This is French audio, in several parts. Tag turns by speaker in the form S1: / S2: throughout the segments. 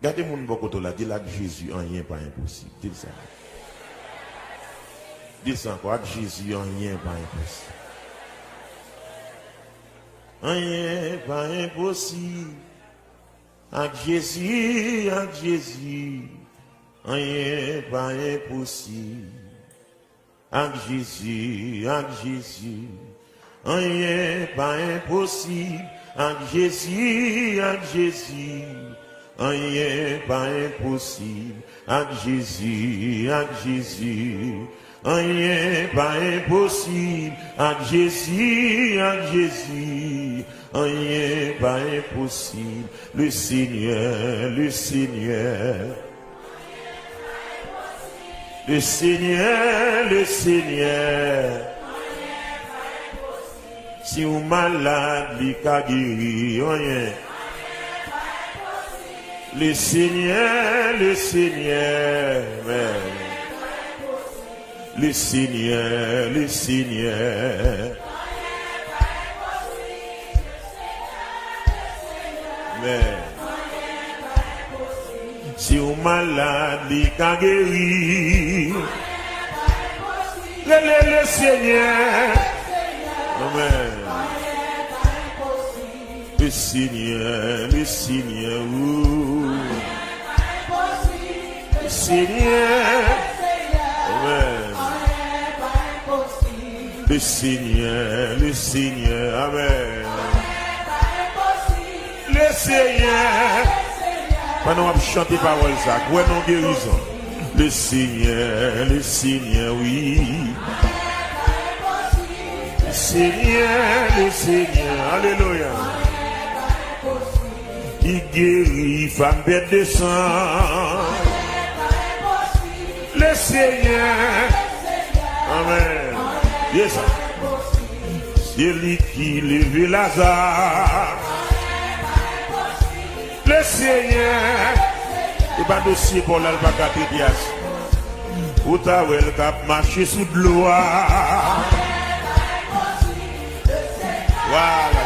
S1: Gardez mon bokoto là, dis là que Jésus, rien pas impossible. Dis ça. Dis ça encore, avec Jésus, rien pas impossible. Rien pas impossible. Avec Jésus, rien pas impossible. Avec Jésus, rien pas impossible. Avec Jésus, rien pas impossible. Avec Jésus, rien pas impossible. Avec Jésus, rien pas impossible. Le Seigneur, le Seigneur. Le Seigneur, le Seigneur. Si vous malade, il a guéri, rien. Le Seigneur, le Seigneur. Le Seigneur, le Seigneur. Si vous malade, il a guéri. Le Seigneur. Amen. Le Seigneur, le Seigneur. Le Seigneur. Amen. Le Seigneur, le Seigneur. Amen. Le Seigneur. Pendant qu'on chante parole ça, ouais non guérison. Le Seigneur, oui. Le Seigneur, alléluia. Il guérit, femme bête de sang. Le Seigneur, amen. Yes. C'est lui qui lève Lazare. Le Seigneur, il va dossier pour l'albacate Dias. Où t'as vu le cap marcher sous de l'eau. Voilà,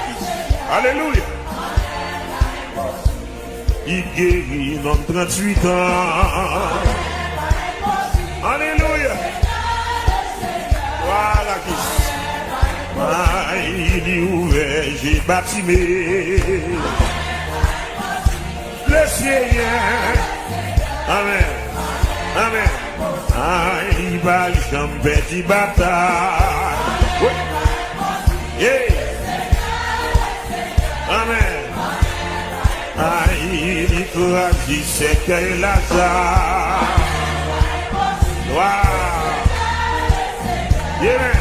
S1: alléluia. Il guérit dans 38 ans. Alléluia. Voilà, il est ouvert, j'ai bâtimé. Le Seigneur, amen, amen. Il va jamais du bataille. Oui. Yeah. Amen. Il écrase c'est que Lazare. Wow. Yeah.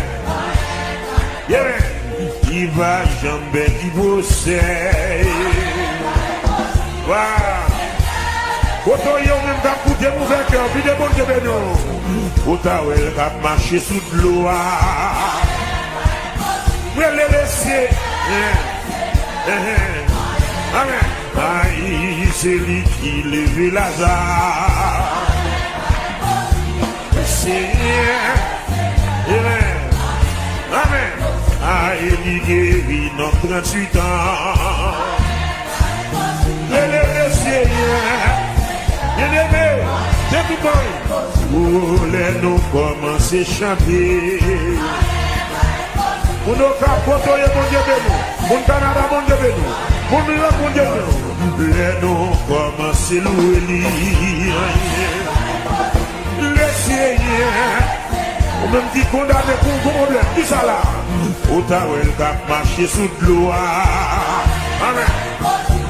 S1: Yeah. Il va jamais divorcer. Wow. Autant il y a même qu'à coûter mon cœur, puis des bons Dieu bénons. Autant il va marcher sous de l'eau. Vous le laisser. Amen. C'est lui qui lève Lazare. Seigneur. Amen. Amen. Il guérit dans 38 ans. Le Seigneur. Bien-aimé. C'est tout bon. Pour les nous commencer à chanter. Pour nos capotes, mon Dieu béni. Mon Canada, mon Dieu béni. Mon Milan, mon Dieu béni. Les nous commencer à louer. Le Seigneur. Ou même qui condamne pour un problème. Dis ça là. Autant elle cap marcher sous de l'eau. Amen.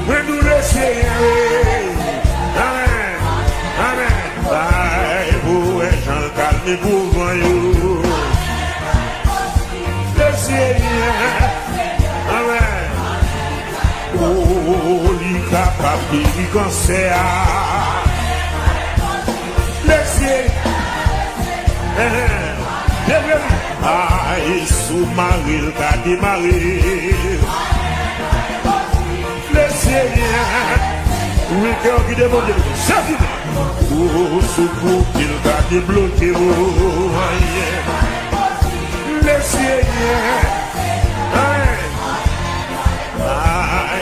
S1: Mais nous le Seigneur. Amen. Amen. Bye. Pour les gens calmes pour vous. Le Seigneur. Amen. Oh, il est capable de vivre cancer. Le Seigneur. Et sous-marie, le cas démarré. Le Seigneur, oui, cœur qui demande, c'est fini. Oh, secours, qu'il va débloquer. Le Seigneur,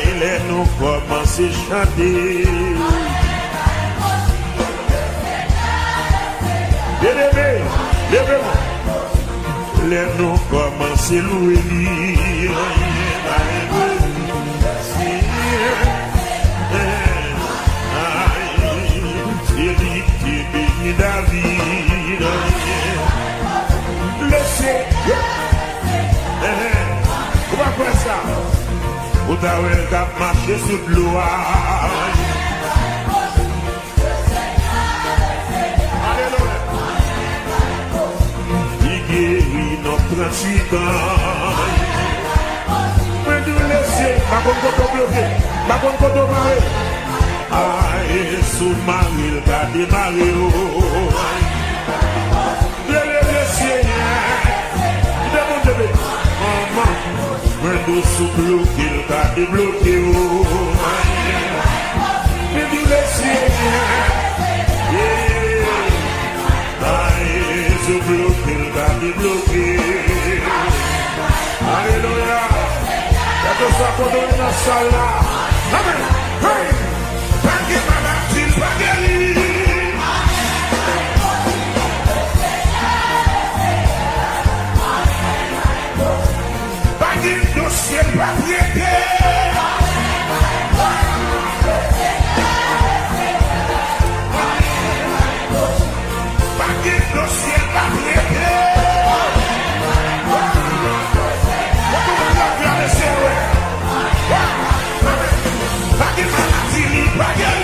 S1: il est nous commencer à chanter. nous commencer louer lui. David, laissez. Comment faire ça? Vous avez marché sur l'eau. Alléluia. Il guérit notre incident. Mais nous laissez. Ma bonne côte bloquée. Ma bonne côte marée. Aïe, sous Marie, le gars démarré. Nous sous bloqué, le gars débloqué. Mais nous laissez. Aïe, sous bloqué, le gars débloqué. Alléluia. Quand on s'accorde dans la salle là. Amen. Hey. Dossier propriété. Paquet dossier propriété. Paquet maladie, paquet.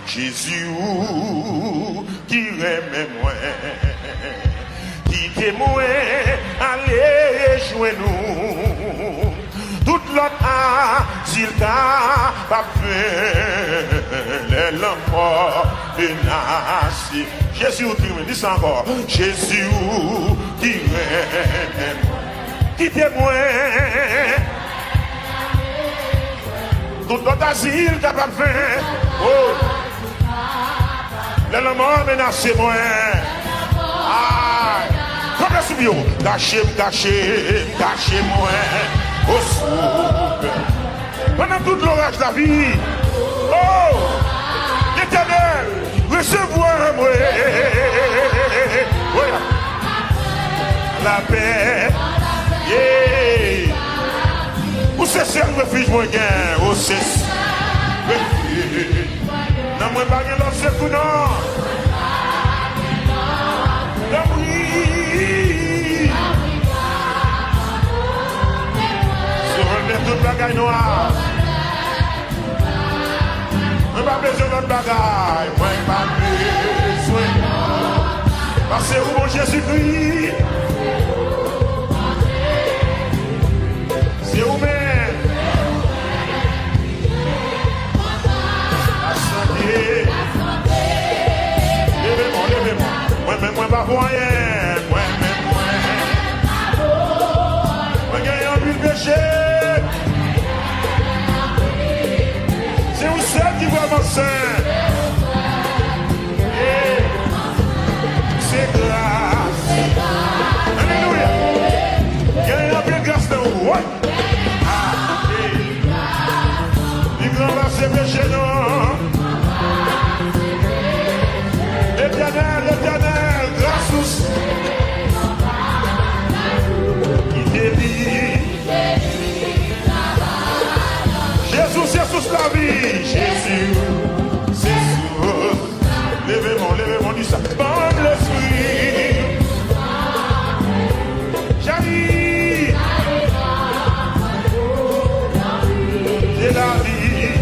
S2: Jésus qui aime moi, qui témoin, allez jouer nous. Toute l'autre asile qu'a pas fait, les lampes menacées. Jésus qui me dit ça encore. Jésus qui aime, qui témoin. Toute l'autre asile qu'a pas fait. Oh. Le mort menacé moi. Comme le soubio. Cachez-moi. Au soupe. Pendant tout l'orage de la vie. Oh! L'Éternel, recevoir moi. la paix. Yeah. Où c'est ce refuge moi gain? Où c'est ce refuge? Non, moi pas gain l'autre secours non. Non, oui. Sur le tout bagaille noir. Moi pas besoin d'autre bagaille. Moi pas besoin. Parce que mon Jésus-Christ. C'est vous-même. La santé. Levez-moi, levez-moi. Moi, pas pour rien. Moi, gagne un but de péché. C'est vous seul qui voit mon sein. C'est grâce. Alléluia. Gagne un peu de grâce de vous. Il va se pécher, non. L'éternel, grâce il délie. Jésus, c'est sous la vie. Jésus, c'est sous. Levez-moi du sang. Bon l'esprit. Jaillit. C'est la vie.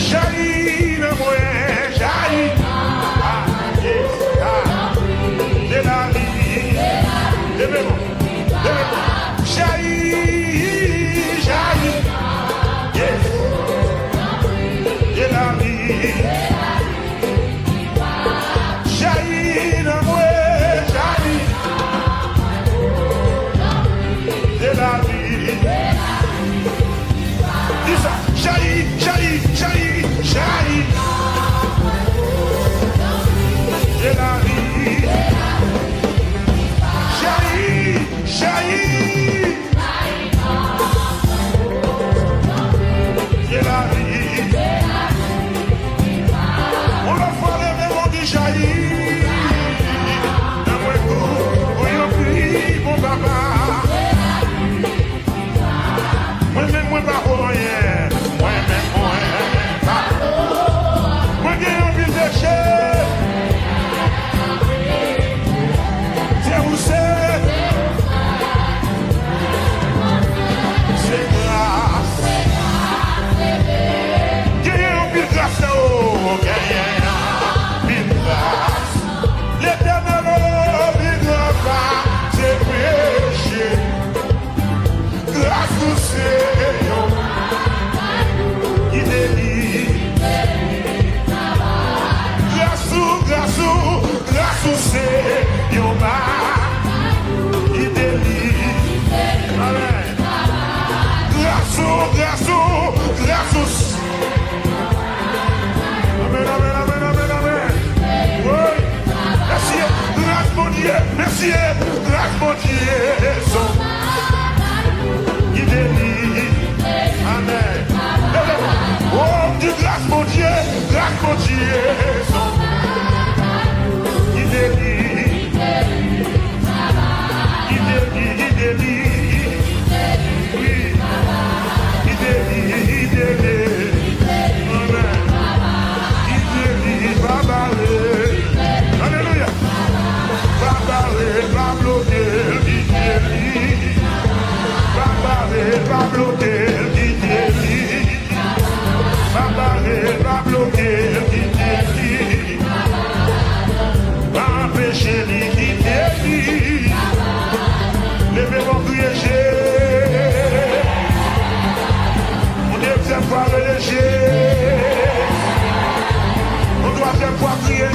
S2: Jaillit le moyen. Jaillit. C'est la vie. Levez-moi. Jaillit. Jaillit. Yes. C'est la vie. Jaillit le moyen. Jaillit. C'est la vie. Dis ça. Jaillit. C'est la vie. Jaillit. C'est la vie. On va faire les mêmes, on dit jaillit. Dans mon cou, on prie, mon papa. Moi-même, moi, pas pour rien. Moi-même, pas. Moi, j'ai envie de péché. C'est où c'est. C'est grâce. J'ai envie de grâce. Oh, j'ai envie de grâce. L'éternel, il ne va pas se pécher. Grâce au Seigneur, il délie. Grâce au Seigneur, il délie. Amen. Grâce au Amen. Oui. Merci, grâce mon Dieu. Merci, grâce mon Dieu. Il délie. Amen. Oh, Dieu, grâce mon Dieu. Il délie. Oui. Il délie. Amen. Il délie. Alléluia. Va bloquer. Il délie. Va bloquer. Il délie. Va bloquer. Il délie. Va empêcher. Il délie. Levez-moi prier. On est bien fois léger. On doit bien fois prier.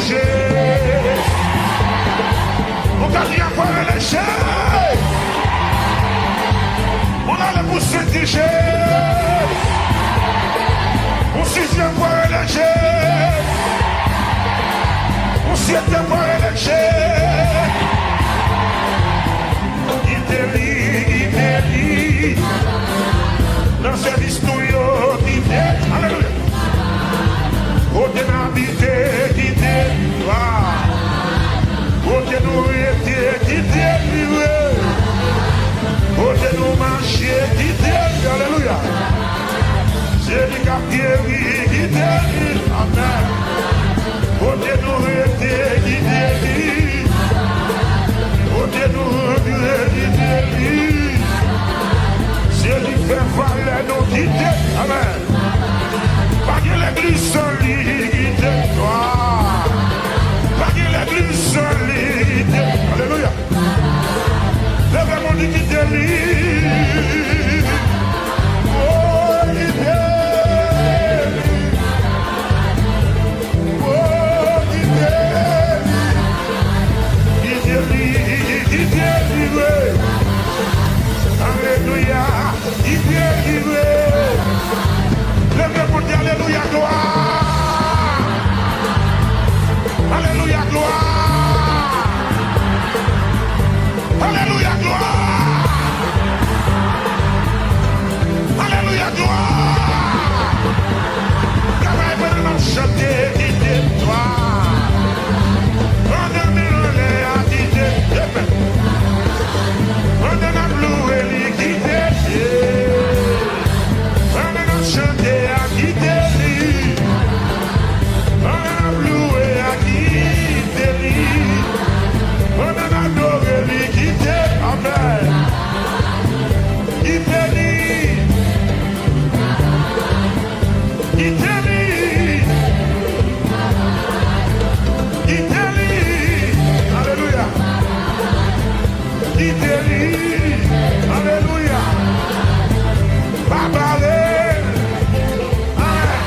S2: On doit bien fois léger. On a le pouce léger. On sixième fois léger. On septième fois léger. Il délie. Dans cette histoire, il délie. Alléluia. Côté n'habité, qui délie. Côté nourri, qui guérit, qui délivre. Amen. Côté nous rester, qui délivre. Côté nous regret, qui délivre. C'est lui fait valer nos guider. Amen. Pas que l'église sans lui, guide toi. Pas que l'église sans lui, guide. Alléluia. Lève mon dit qui délivre. Oh, qui délivre. Oh, qui délivre. Qui délivre, qui délivre. Alléluia, qui délivre. Lève mon dit alléluia, gloire. Alléluia, gloire. Alléluia, gloire. Alléluia, gloire. Travaille vraiment chanter, quitter toi. On a mis les à quitter. On a loué les quitter. On a chanté à quitter. On a loué à quitter. On a adoré les quitter. Amen. Alléluia. Alléluia. Babalé. Amen.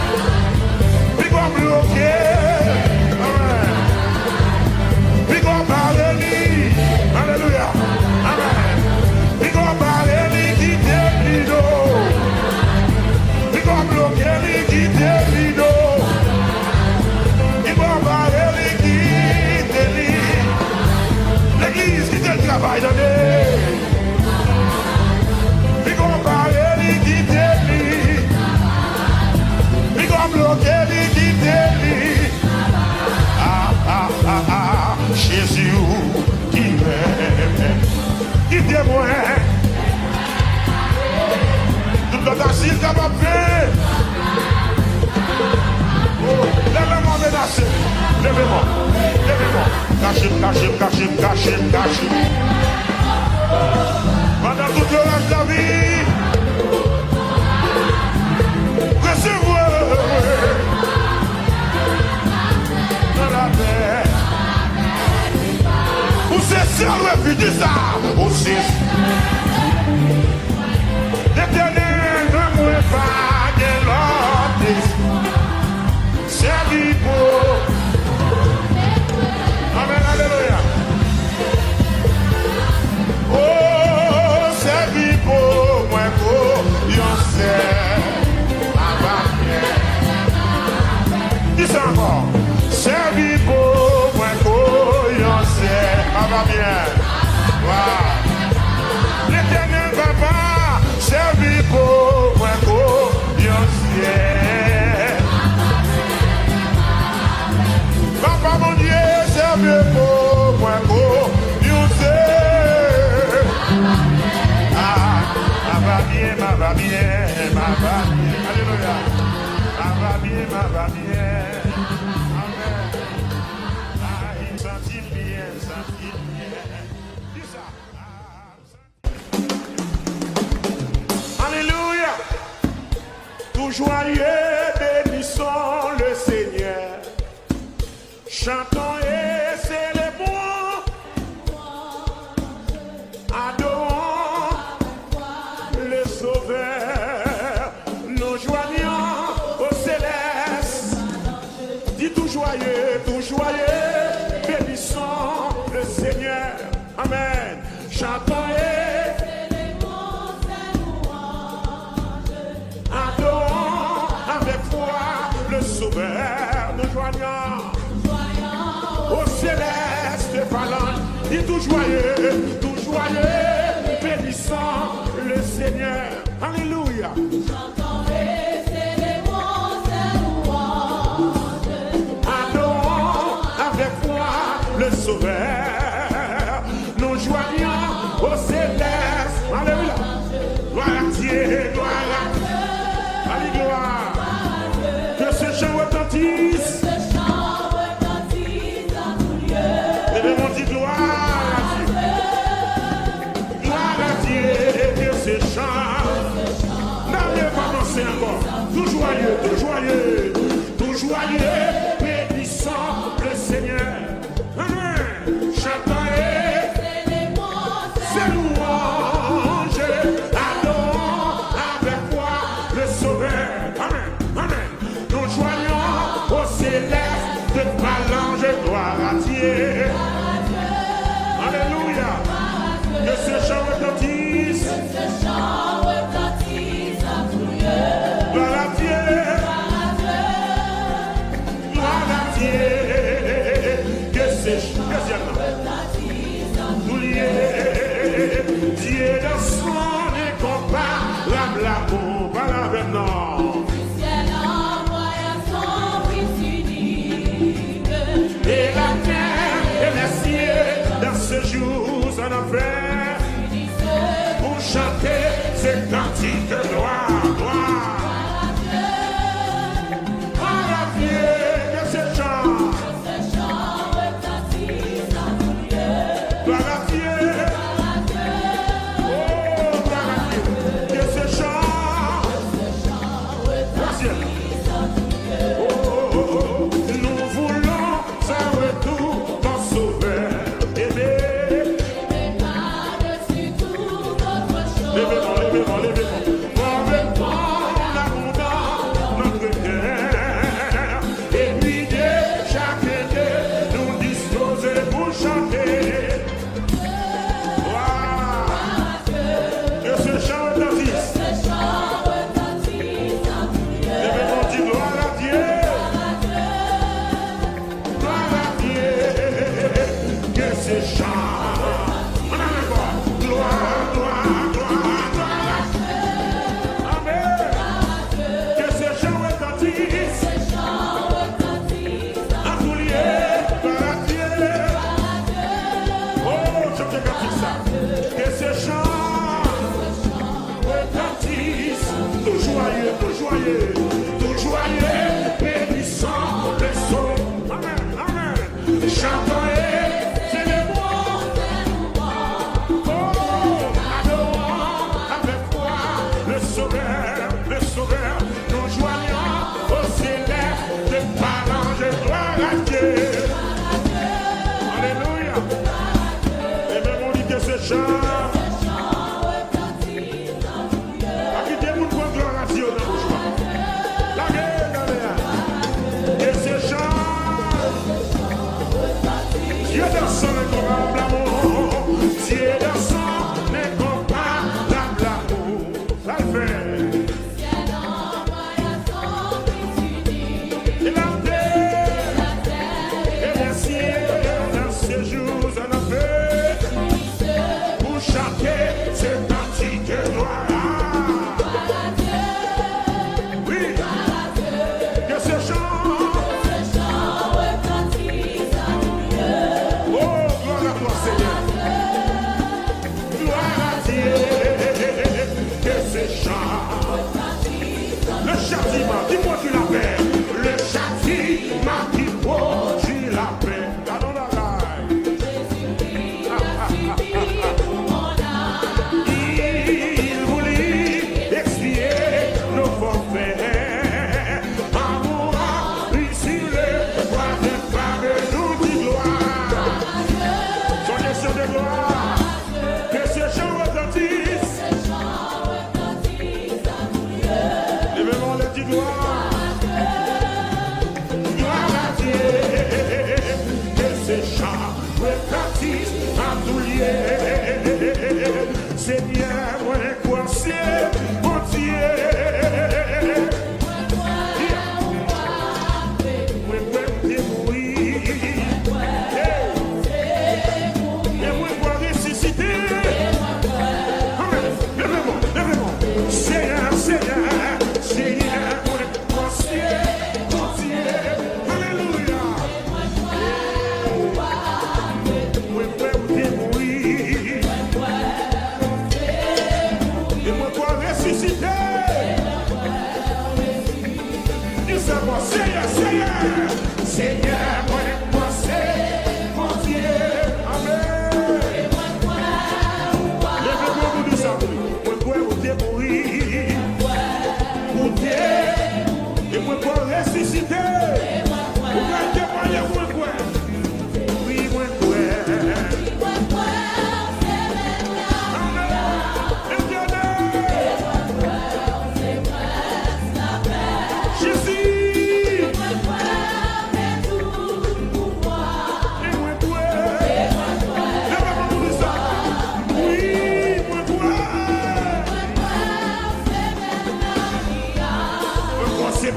S2: Big up bloqué. Amen. Big up Baléli. Alléluia. Amen. Big up Baléli qui délido. Big up bloqué qui délido. Big up Baléli qui délido. L'église qui te travaille dans les. Big up Baléli qui délido. Big up bloqué qui délido. Jésus qui m'aime, qui témoigne. Tout le asile capable de faire. Oh, lève-moi menacé. Lève-moi. Lève-moi. Cachez. Pendant tout le reste de la vie. Recevez dans la paix. Où c'est ça le refus de ça? Où c'est l'éternel ne mouille pas de l'autre. C'est vivant. Amen, alléluia. Oh, c'est vivant, moi, y'en sait. Dis ça encore. C'est vivant, moi, y'en sait. Ça va bien. Wow. L'éternel papa, servi pour moi, y'en sait. Papa mon Dieu, servi pour moi, y'en sait. Ah, ça va bien, ça va bien, ça va bien. Alléluia. Ça va bien, ça va bien. Alléluia. Tout joyeux, bénissons le Seigneur. Chantons et célébrons. Adorons le Sauveur. Nous joignons au céleste. Dis tout joyeux, bénissons le Seigneur. Amen. Chantons et adorons avec foi le Sauveur. Nous joignons au céleste parlant. Dis tout joyeux, bénissons le Seigneur. Alléluia.
S3: Chantons et célébrons ses louanges.
S2: Adorons avec foi le Sauveur. Nous joignons au céleste. Alléluia. Gloire à Dieu, gloire à Dieu. Allez, gloire.
S1: danser encore. Tout joyeux, bénissant le Seigneur. Amen. Chantons ses louanges, adorons avec foi le Sauveur. Amen, amen. Nous joignons au céleste de phalange, gloire à Dieu. Alléluia. Que ce chant retentisse. Gloire à Dieu. Gloire à Dieu. Que ce chant. Dieu de son incomparable amour. Voilà maintenant.
S3: Du ciel envoya son Fils unique.
S1: Et la terre et les cieux dans ce jour en enfer pour chanter ces cantiques de gloire, gloire. Gloire à Dieu, que ce chant. Gloire à Dieu. Oh, gloire à Dieu. Que ce chant. Nous voulons un retour dans Sauveur aimé. Levez-moi. Convainquons l'abondance notre cœur. Et puis de chaque été, nous disposer pour chanter. Wow. Que ce chant retentisse. Levez-moi, dis gloire à Dieu. Gloire à Dieu. Que ce chant. On a encore. Gloire. Que ce chant retentisse. En tout lieu, gloire à Dieu. Oh, je te garantis ça. Que ce chant retentisse. Tout joyeux, bénissant le son. Amen, amen. Chantons et célébrons. Oh, adorons avec foi le Sauveur. Nous joignons au céleste de phalange, gloire à Dieu. Alléluia. Et même on dit que ce chant. À qui des gens pour gloire à Dieu dans le choix. La guerre, que ce chant. Dieu dans son incomparable amour. Dieu dans son incomparable amour. Ça le fait. Et la terre et les cieux dans ces jours en enfer pour chanter ces cantiques de gloire. Oui, que ce chant. Oh, gloire à toi, Seigneur. Gloire à Dieu. Que ce chant. Le châtiment qui produit la paix. Le châtiment qui produit la paix. Dans la raille. Il voulut expier nos forfaits. En mourant, lui sur le croix de femme, nous dit gloire. Son question de gloire. Que ce chant retentisse. Levez-moi le dit gloire. Gloire à Dieu. Que ce chant retentisse en tout lieu. Seigneur, moi, quoi c'est, mon Dieu. Moi, t'es mourir. Et moi, quoi ressusciter. Amen. Levez-moi. Seigneur, moi, quoi c'est, mon Dieu. Alléluia. Moi, t'es mourir. Et moi, quoi ressusciter. Dis ça, moi, Seigneur, moi, quoi c'est, mon Dieu. Amen. Levez-moi, vous dites ça, moi, quoi, t'es mourir. Pour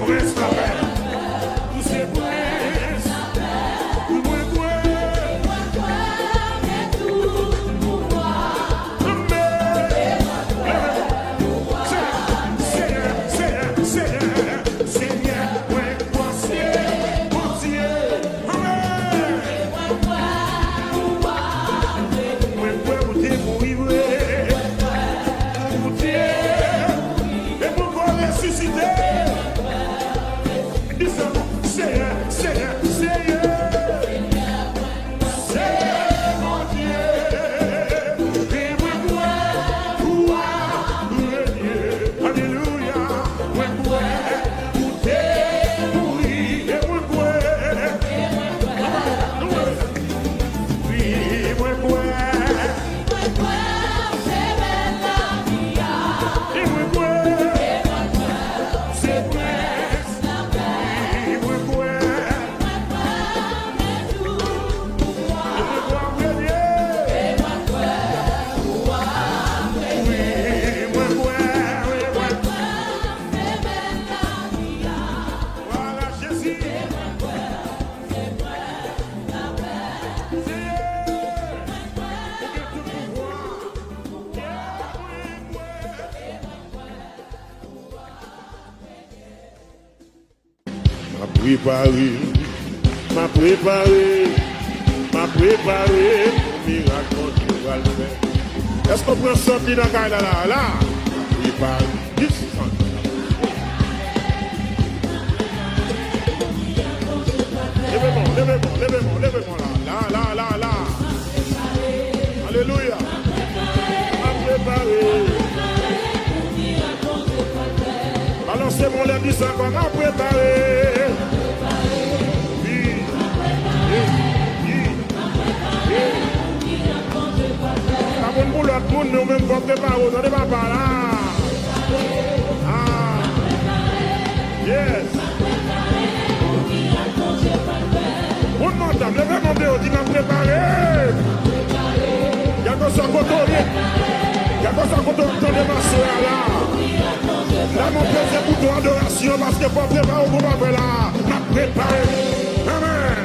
S1: prince la paix. Ou c'est prince. Ou moi quoi. M'a préparé pour miracle tu vas le faire. Est-ce qu'on prend sortir dans la là? Préparé. Levez-moi là. Alléluia. M'a préparé. Alors c'est mon lundi ça qu'on m'a préparé. Pour l'autre monde, nous même pas préparer, on n'est pas là. Ah, yes. On m'entend, levez mon Dieu, tu m'as préparé. Il y a que ça côté, il y a que ça côté de ma soeur là. Là, mon Dieu, c'est pour ton adoration parce que pour préparer, on va faire là. M'a préparé. Amen.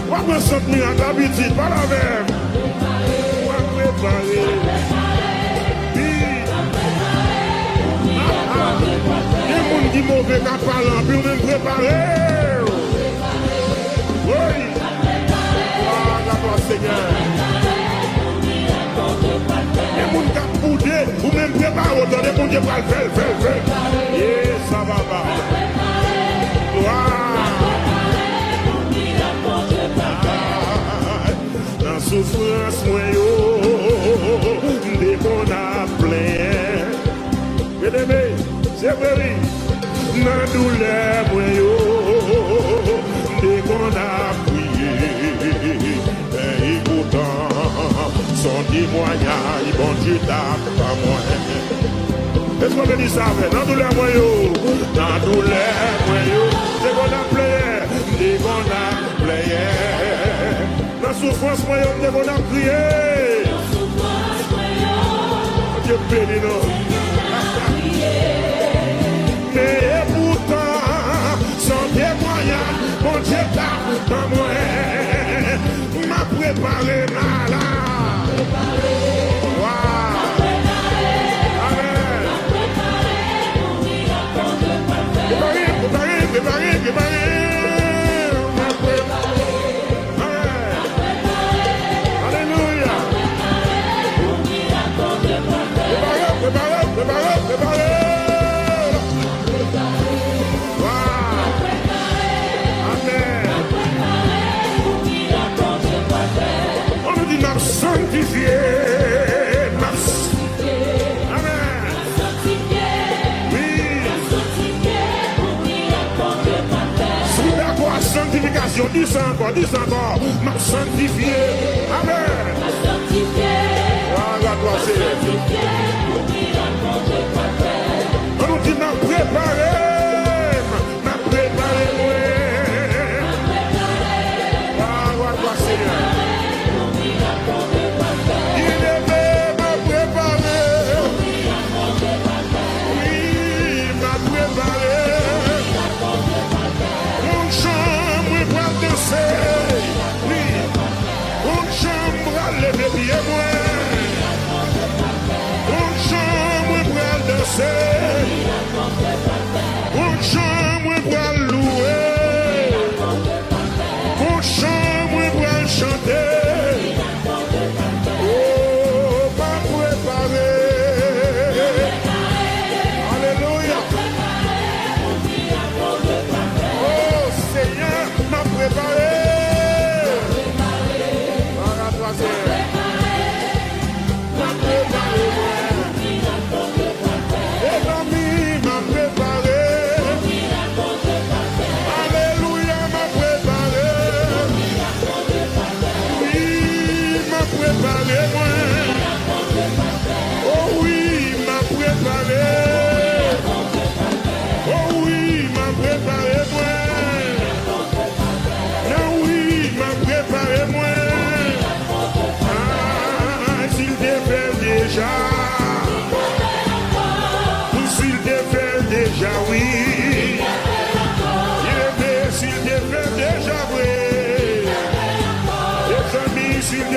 S1: Pas me sentir en d'habitude, pas la même. Pas préparer. Il y a des gens qui sont mauvais qu'à parler, puis on même préparer. Oui. Ah, la gloire Seigneur. Il y a des gens qui sont boudés, ou même préparer, autant des gens qui vont le faire. Et ça va pas. Dans souffrance, moi, dès qu'on a plein. Bien-aimé, c'est vrai. Dans douleur, moi, dès qu'on a prié. Et pourtant, son témoignage, bon Dieu t'a pas moi. Est-ce qu'on me dit ça? Dans douleur, moi, dans douleur, moi, dès qu'on a plein. Dès qu'on a plein. La souffrance moyenne de mon prié. Dieu béni nous. Mais pourtant, sans témoignage, mon Dieu t'a pas moi. M'a préparé là. Amen. Préparé. Préparez. Amen. On nous dit m'a sanctifié. Amen. Oui. Si d'accord, sanctification, dis ça encore. M'a sanctifié. Amen. Voilà, toi c'est. On nous dit m'a préparé, Seigneur. Il est m'a préparé.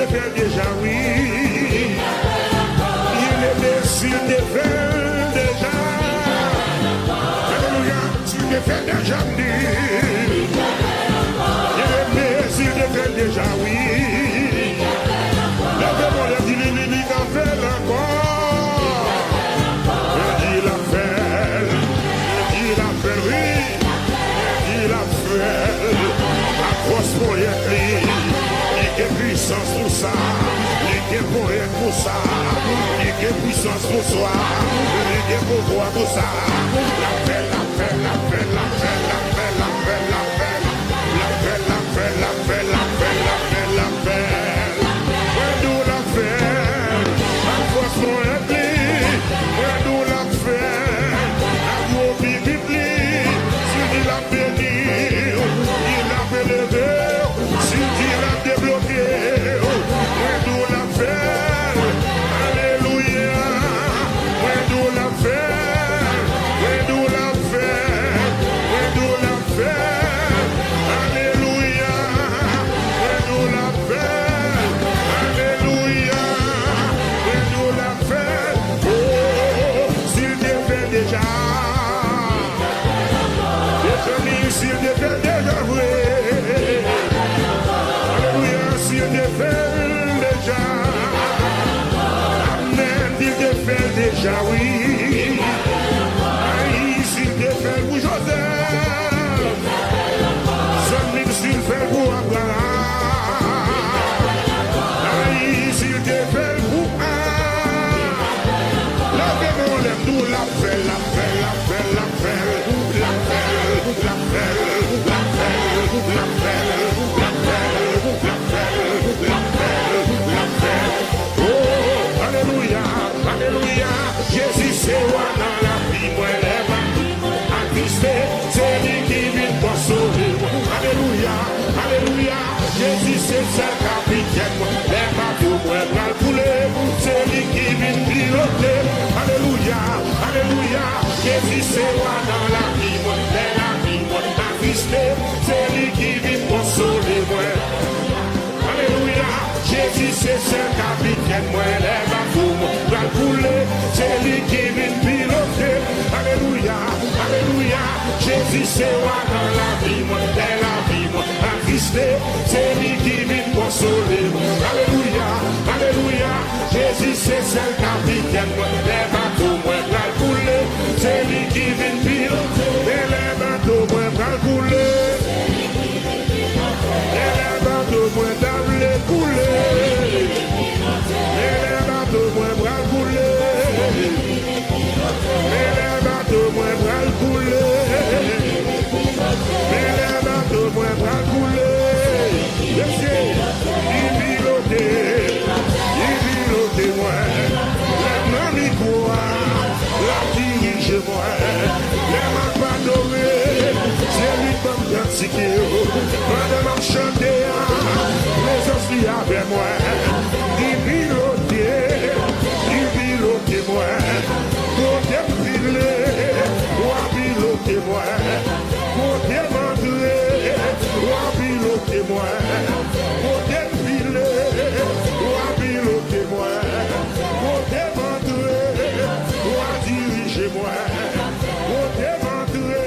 S1: fait déjà, oui. Il est né s'il te fait déjà. Alléluia, s'il te fait déjà, oui. Il est né s'il te fait déjà, oui. Lève-moi, il a fait encore. Il a fait, oui. Il a fait la grosse moyenne, il a puissance pour ça, il a moyenne pour ça, il a puissance pour soi, il a pouvoir pour ça. La paix, la paix, la paix, la paix, la paix, la paix, la paix, la paix, la paix, la paix, la paix, la paix, la paix. Where do la paix? La grosse moyenne, where do la paix? La gros bibli, il a béni, il a bélevé, si il a débloqué, ouais, d'où la fait, alléluia, ouais, d'où la fait, ouais, d'où la fait, ouais, d'où la fait, alléluia, ouais, d'où la fait, alléluia, ouais, d'où la fait, oh, s'il te fait déjà. S'il te fait déjà vrai, alléluia, s'il te fait déjà, amen, il te fait déjà, oui, aïe, s'il te fait pour Joseph, Zamine, s'il fait pour Abraham, aïe, s'il te fait pour lève-moi, lève-nous, la paix, la paix, la paix, la paix, la paix. La paix, la paix, la paix, la paix, la paix, la paix. Oh, alléluia, alléluia. Jésus c'est roi dans la vie, moi lève à Christ, c'est lui qui vit pour sauver. Alléluia, alléluia. Jésus c'est le capitaine, lève à tout, moi bras couler, c'est lui qui vit piloter. Alléluia, alléluia. Jésus c'est roi dans la vie, moi lève. C'est lui qui vit pour sauver moi. Alléluia, Jésus c'est ce capitaine, moi lève à tout, moi couler. C'est lui qui vit piloter. Alléluia, alléluia, Jésus c'est roi dans la vie, moi dans la vie, moi à Christ. C'est lui qui vit pour sauver moi. Alléluia, alléluia, Jésus c'est ce capitaine, moi lève à tout, moi couler. C'est lui qui vit piloter. Lève à tout, moi couler. Elle va de moi dans les coulées. Elle va de moi bras couler. Elle va de moi bras couler. Elle va de moi bras couler. Il pilote moi. La mamie quoi, la dirige moi. Elle m'a pas donné. C'est lui qui m'a pratiqué. Madame chanter, les anciens avec moi. Il pilote moi. Côté filé, ou pilote moi. Côté mandré, ou pilote moi. Côté filé, ou pilote moi. Côté mandré, ou dirige moi. Côté mandré,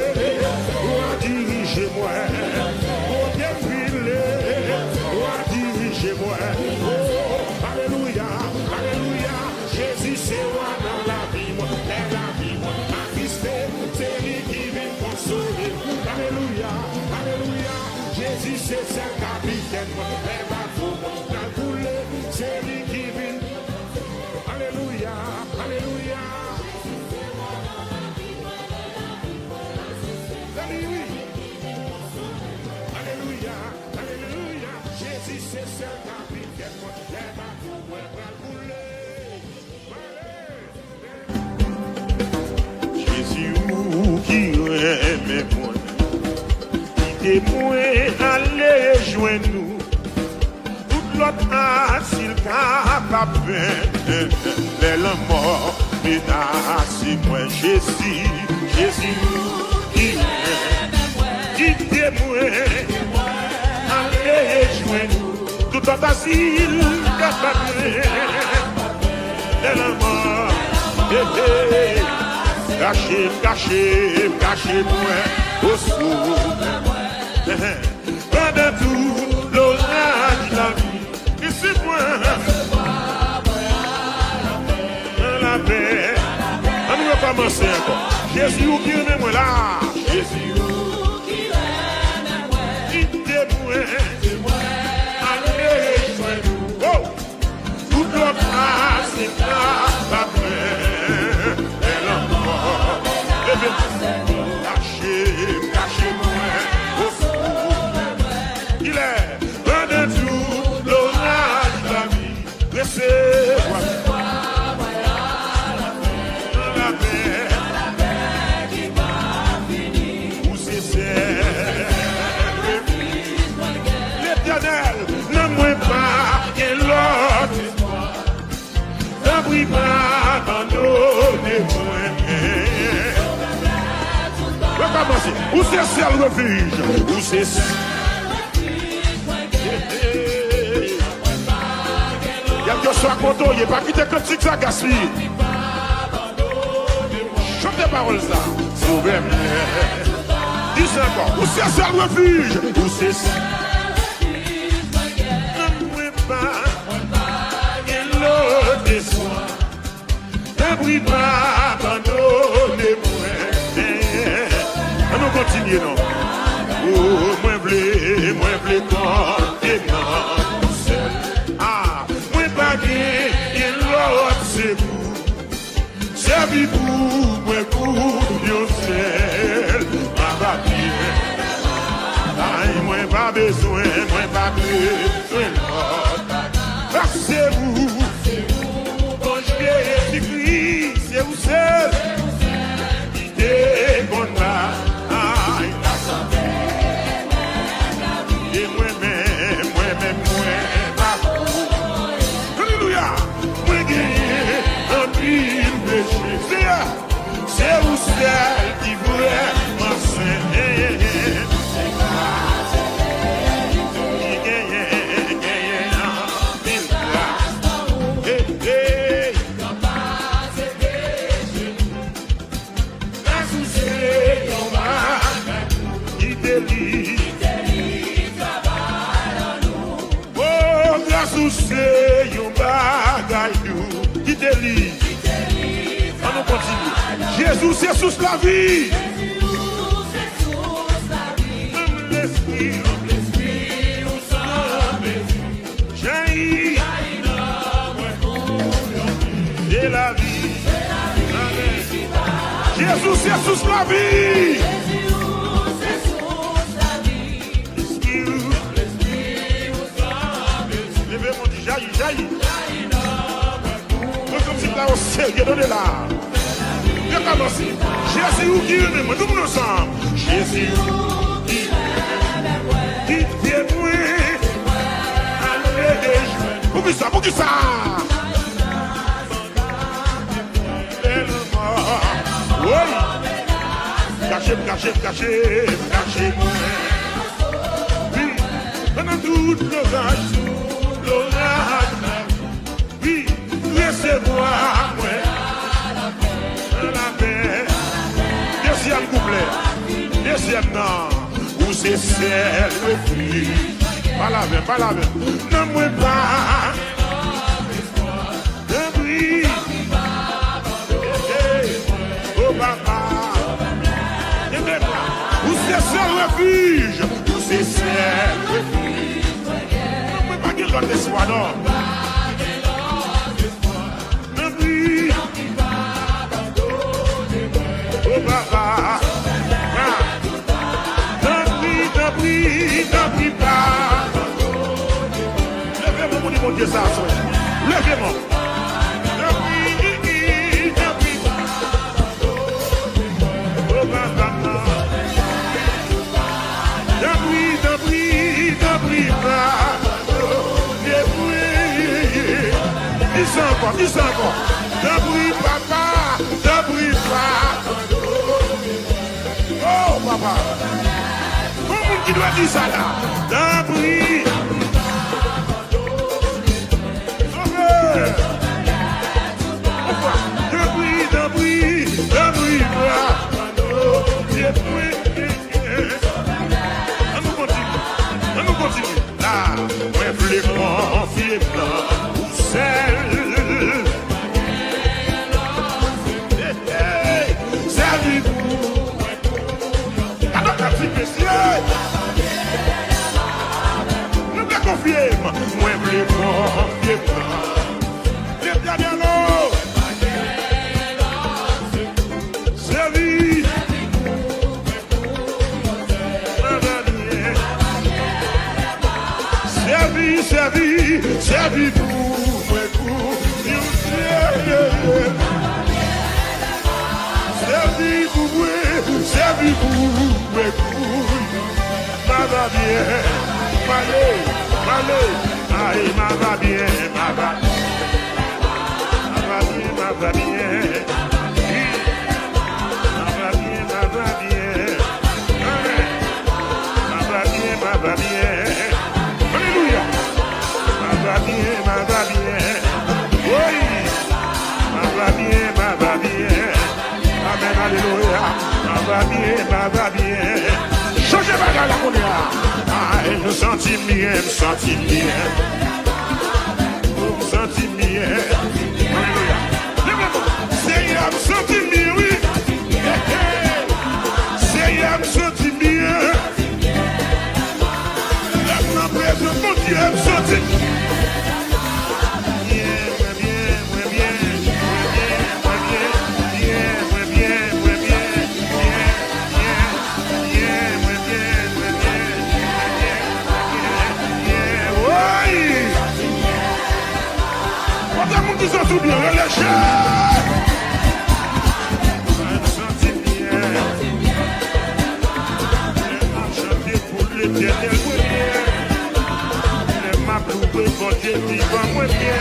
S1: ou dirige moi. Côté filé, ou dirige moi. Oh, alléluia, alléluia. Jésus c'est roi dans la vie, moi, dans la vie, moi. À Christ, c'est lui qui vient consoler. Alléluia, alléluia. Jésus c'est ce capitaine, moi. Les bateaux, moi, dans le couler, c'est lui qui vient. Alléluia, alléluia. Alléluia, alléluia. Jésus c'est ce capitaine, moi. Les bateaux, moi, dans le couler. Jésus qui aime moi, qui moi aller joindre nous, toute l'autre asile capable, belle mort, menace moi Jésus, Jésus qui aime moi, aller joindre nous, toute notre asile, cachez-moi au secours. Pendant tout l'orage de la vie, laissez-moi dans la paix. On ne va pas commencer encore. Jésus qui est moi là. Jésus qui est moi. Dites-moi. Allez, soyez-nous. Oh! Tout l'autre c'est pas vrai. Elle en mort. Cachez-moi au secours. Il est pendant tout l'orage de la vie. Laissez-moi. Où c'est seul refuge? Où c'est seul refuge? Quel que soit content, il n'y a pas quitté que tu ça gaspille. Chante des paroles ça. Sauvez-moi. Dis ça encore. Où c'est seul refuge? Où c'est seul refuge? Ne pas l'eau des soins. Ne pas abandonner-moi. On continue, non? Oh, moi blé, quand t'es seul. Ah, moi pas bien, l'autre c'est vous. C'est vous, moi pour yourself. Ma bien. Aïe, moi pas besoin l'autre. C'est vous, quand je viens écrit, c'est vous seul. Idée qu'on a. C'est où celle qui voulait m'enseigner. Qui gagne en mille places. Hey. La souciée qu'on va, qui délie. Oh, la souciée qu'on va, qui délie. On nous continue. Jésus, c'est sous la vie. Même l'esprit, jaillit de la vie. Jésus, c'est sous la vie. Levez mon dit, jaillit. Comme si là, au sérieux, donnez-la. Jésus qui est moi, nous ensemble. Jésus qui est moi. Allez, pour qui ça? Oui. Cachez-moi. Oui, pendant toute l'orage. Oui, laissez-moi, moi. Deuxième couplet, deuxième non, où c'est celle refuge. Pas la même, non moi pas. Ne brille, oh papa, ne me pas. Où c'est celle refuge, où c'est celle refuge. Non moi pas qu'il donne l'espoir, non. Ne brille. Oh papa, n'en prie pas. Levez-moi, mon Dieu, ça, levez-moi. N'en prie pas. Oh papa, n'en prie pas. Dis ça encore. N'en prie papa, n'en prie pas. Oh papa, comment qui doit dire ça là? D'un prix.
S2: puis vous, ma va bien, allez, aïe, ma va bien, ma va bien. Ma va bien, alléluia, ma va bien, oui, ma va bien, amen, alléluia, ma va bien, changez bagarre la couleur, ah, je me sentis bien, alléluia. Seigneur, me sentis bien, oui. Seigneur, me sentis bien. La présence de mon Dieu, me sentis tout bien, relâchez. Je me sentis bien. Chanter pour l'éternel, moi bien. Les m'approuver pour Dieu vivant, moi bien.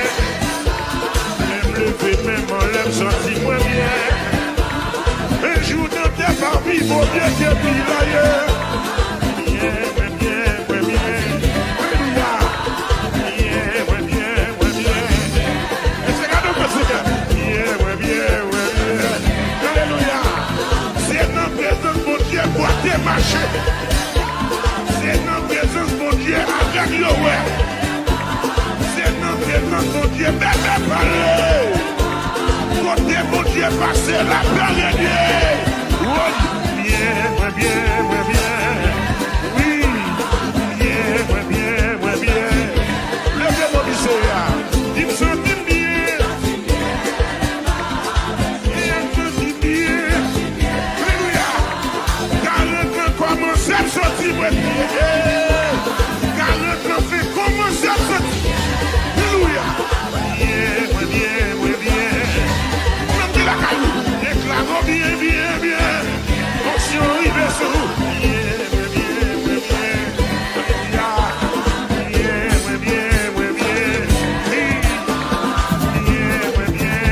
S2: Les me lever, même en l'aime sentir, moi bien. Un jour dans tes parvis, mon Dieu, qui est pile ailleurs. Marcher. C'est notre présence, mon Dieu, avec le ouais. C'est notre présence, mon Dieu, bébé parler. Côté, mon Dieu, passer la période. Oui, bien. Oui, bien. Levez-moi, monsieur. Dis-moi, dis-moi bien. Sorti, moi, car le temps fait commencer à sortir. Alléluia. Bien. On dit la caillou. Déclarons bien. Fonction, il est sous. Bien.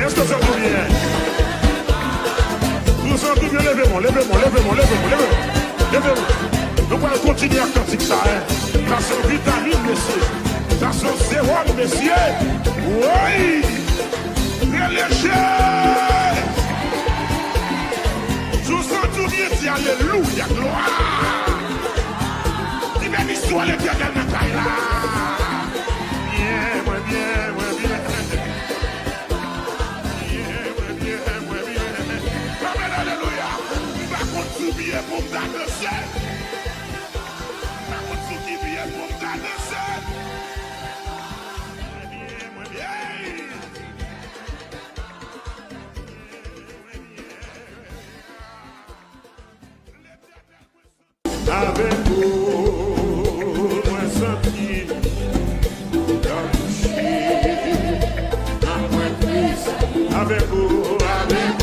S2: Est-ce que ça va bien? Vous sentez bien, levez-moi. Nous allons continuer à cantiquer ça, hein. Ça c'est vitamine, messieurs. Ça c'est sérum, messieurs. Oui. Relâchez. Je vous sens tout bien, dis alléluia, gloire. Dis même histoire l'éternel de taille là. Bien. Amen, alléluia. On va continuer pour me danser. Avec vous, moi senti dans le chien, avec vous, amen.